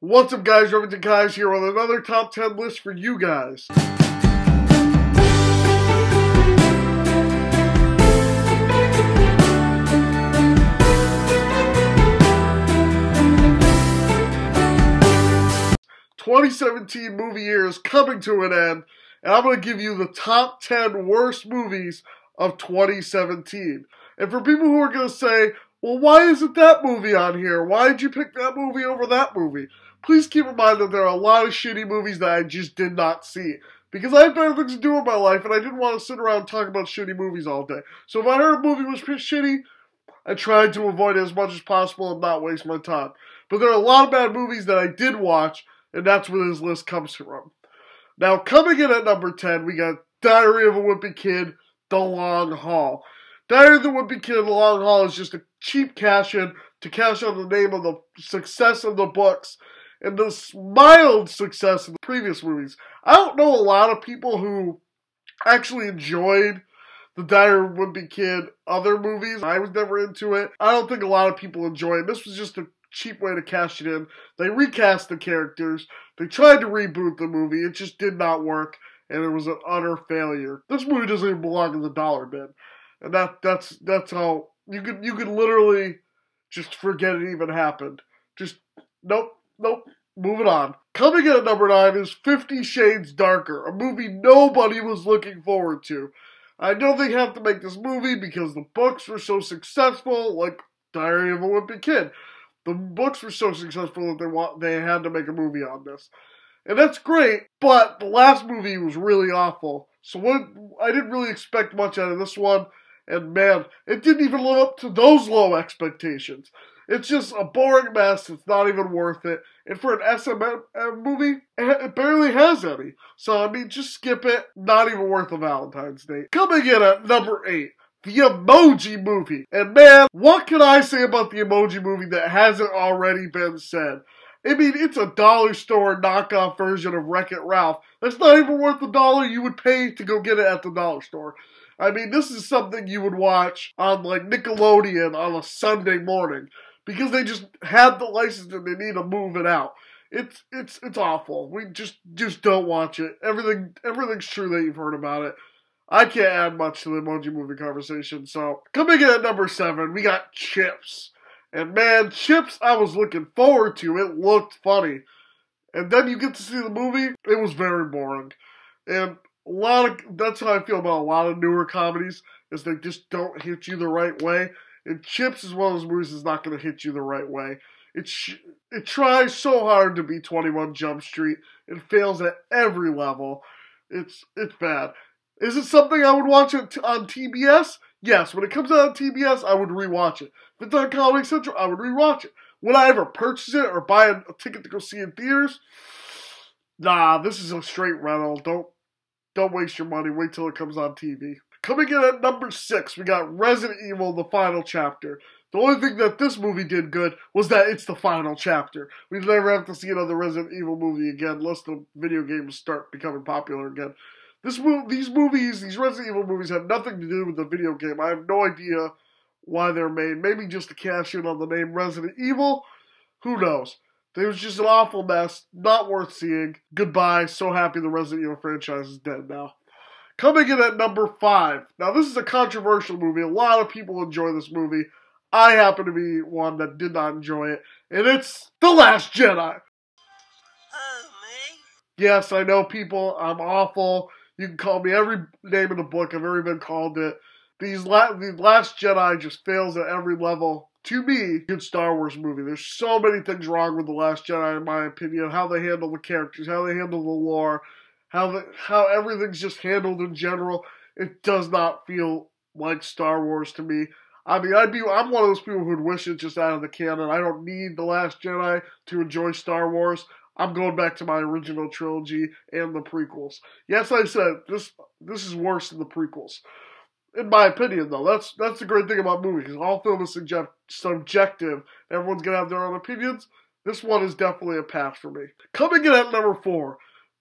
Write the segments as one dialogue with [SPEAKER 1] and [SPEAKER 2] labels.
[SPEAKER 1] What's up, guys? Remington Keyes here with another top 10 list for you guys. ...2017 movie year is coming to an end, and I'm going to give you the top 10 worst movies of 2017. And for people who are going to say, well, why isn't that movie on here? Why did you pick that movie over that movie? Please keep in mind that there are a lot of shitty movies that I just did not see. Because I had better things to do in my life, and I didn't want to sit around and talk about shitty movies all day. So if I heard a movie was shitty, I tried to avoid it as much as possible and not waste my time. But there are a lot of bad movies that I did watch, and that's where this list comes from. Now, coming in at number 10, we got Diary of a Wimpy Kid, The Long Haul. Diary of the Wimpy Kid, The Long Haul is just a cheap cash-in to cash on the name of the success of the books and the mild success of the previous movies. I don't know a lot of people who actually enjoyed the Diary of a Wimpy Kid other movies. I was never into it. I don't think a lot of people enjoy it. This was just a cheap way to cash it in. They recast the characters. They tried to reboot the movie. It just did not work, and it was an utter failure. This movie doesn't even belong in the dollar bin, and that's how you could literally just forget it even happened. Just nope. Moving on. Coming in at number 9 is 50 Shades Darker, a movie nobody was looking forward to. I know they have to make this movie because the books were so successful, like Diary of a Wimpy Kid. The books were so successful that they had to make a movie on this. And that's great, but the last movie was really awful. So I didn't really expect much out of this one. And man, it didn't even live up to those low expectations. It's just a boring mess. It's not even worth it. And for an SM movie, it barely has any. So, I mean, just skip it. Not even worth a Valentine's Day. Coming in at number 8. The Emoji Movie. And man, what can I say about the Emoji Movie that hasn't already been said? I mean, it's a dollar store knockoff version of Wreck-It Ralph. That's not even worth the dollar you would pay to go get it at the dollar store. I mean, this is something you would watch on, like, Nickelodeon on a Sunday morning. Because they just had the license and they need to move it out. It's awful. We just don't watch it. Everything's true that you've heard about it. I can't add much to the Emoji Movie conversation. So, coming in at number 7, we got Chips. And man, Chips I was looking forward to. It looked funny. And then you get to see the movie, it was very boring. And that's how I feel about a lot of newer comedies, is they just don't hit you the right way. And Chips is one of those movies that's not going to hit you the right way. It tries so hard to be 21 Jump Street. It fails at every level. It's bad. Is it something I would watch on TBS? Yes. When it comes out on TBS, I would rewatch it. If it's on Comedy Central, I would rewatch it. Would I ever purchase it or buy a ticket to go see it in theaters? Nah, this is a straight rental. Don't waste your money. Wait till it comes on TV. Coming in at number 6, we got Resident Evil, The Final Chapter. The only thing that this movie did good was that it's the final chapter. We never have to see another Resident Evil movie again unless the video games start becoming popular again. These Resident Evil movies have nothing to do with the video game. I have no idea why they're made. Maybe just to cash in on the name Resident Evil. Who knows? It was just an awful mess. Not worth seeing. Goodbye. So happy the Resident Evil franchise is dead now. Coming in at number 5. Now, this is a controversial movie. A lot of people enjoy this movie. I happen to be one that did not enjoy it. And it's The Last Jedi.
[SPEAKER 2] Oh, me?
[SPEAKER 1] Yes, I know, people. I'm awful. You can call me every name in the book. I've ever been called it. The Last Jedi just fails at every level. To me, good Star Wars movie. There's so many things wrong with The Last Jedi, in my opinion. How they handle the characters, how they handle the lore, how everything's just handled in general. It does not feel like Star Wars to me. I mean, I'm one of those people who'd wish it just out of the canon. I don't need The Last Jedi to enjoy Star Wars. I'm going back to my original trilogy and the prequels. Yes, I said this is worse than the prequels. In my opinion, though, that's the great thing about movies, because all film is subjective. Everyone's going to have their own opinions. This one is definitely a pass for me. Coming in at number 4,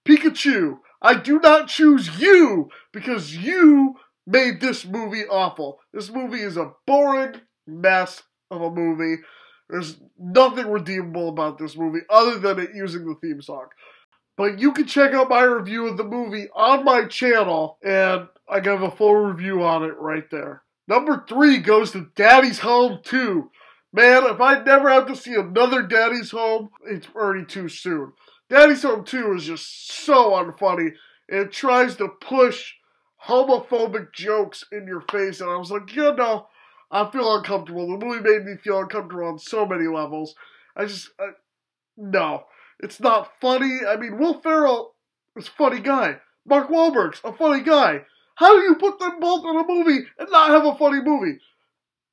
[SPEAKER 1] Pikachu. I do not choose you, because you made this movie awful. This movie is a boring mess of a movie. There's nothing redeemable about this movie other than it using the theme song. But you can check out my review of the movie on my channel, and I got a full review on it right there. Number 3 goes to Daddy's Home 2. Man, if I never have to see another Daddy's Home, it's already too soon. Daddy's Home 2 is just so unfunny. It tries to push homophobic jokes in your face, and I was like, yeah, no, I feel uncomfortable. The movie made me feel uncomfortable on so many levels. No. It's not funny. I mean, Will Ferrell is a funny guy. Mark Wahlberg's a funny guy. How do you put them both in a movie and not have a funny movie?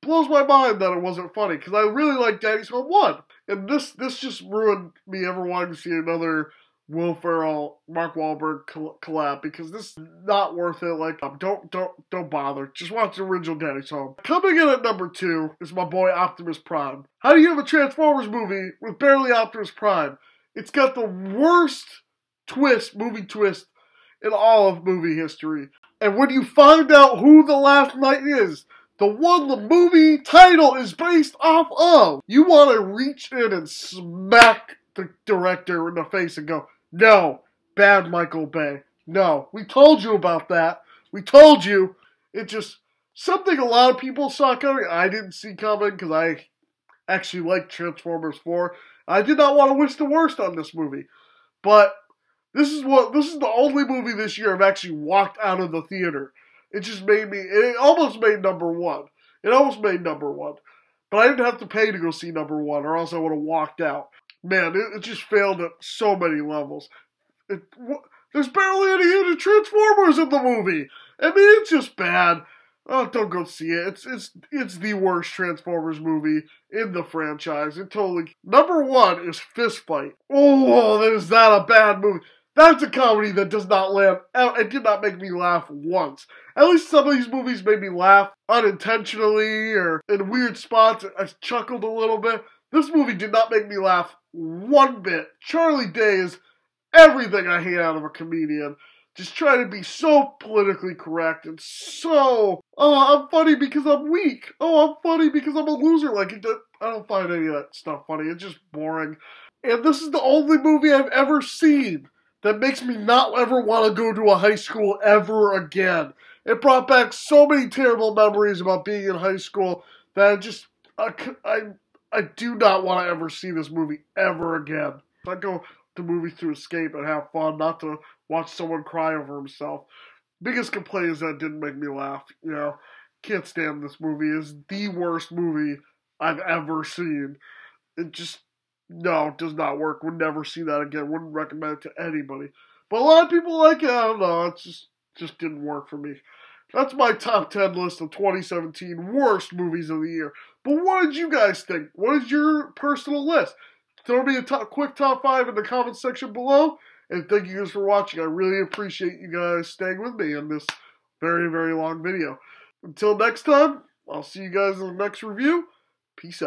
[SPEAKER 1] Blows my mind that it wasn't funny, because I really like Daddy's Home 1. And this just ruined me ever wanting to see another Will Ferrell, Mark Wahlberg collab, because this is not worth it. Like, don't bother. Just watch the original Daddy's Home. Coming in at number 2 is my boy Optimus Prime. How do you have a Transformers movie with barely Optimus Prime? It's got the worst movie twist in all of movie history. And when you find out who the Last Knight is, the one the movie title is based off of, you want to reach in and smack the director in the face and go, no, bad Michael Bay. No, we told you about that. We told you. It just, something a lot of people saw coming. I didn't see coming because I actually liked Transformers 4. I did not want to wish the worst on this movie. But this is the only movie this year I've actually walked out of the theater. It just made me, it almost made number 1. It almost made number 1. But I didn't have to pay to go see number 1, or else I would have walked out. Man, it just failed at so many levels. There's barely any Transformers in the movie. I mean, it's just bad. Oh, don't go see it. It's the worst Transformers movie in the franchise. It totally. Number 1 is Fist Fight. Oh, is that a bad movie? That's a comedy that does not laugh. It did not make me laugh once. At least some of these movies made me laugh unintentionally or in weird spots. I chuckled a little bit. This movie did not make me laugh one bit. Charlie Day is everything I hate out of a comedian. Just trying to be so politically correct and so, oh, I'm funny because I'm weak. Oh, I'm funny because I'm a loser. Like, I don't find any of that stuff funny. It's just boring. And this is the only movie I've ever seen that makes me not ever want to go to a high school ever again. It brought back so many terrible memories about being in high school that I do not want to ever see this movie ever again. I go to movies to escape and have fun, not to watch someone cry over himself. Biggest complaint is that it didn't make me laugh. You know, can't stand this movie. It's the worst movie I've ever seen. It just, no, it does not work. Would never see that again. Wouldn't recommend it to anybody. But a lot of people like it. I don't know. It just didn't work for me. That's my top 10 list of 2017 worst movies of the year. But what did you guys think? What is your personal list? Throw me a quick top 5 in the comments section below. And thank you guys for watching. I really appreciate you guys staying with me in this very, very long video. Until next time, I'll see you guys in the next review. Peace out.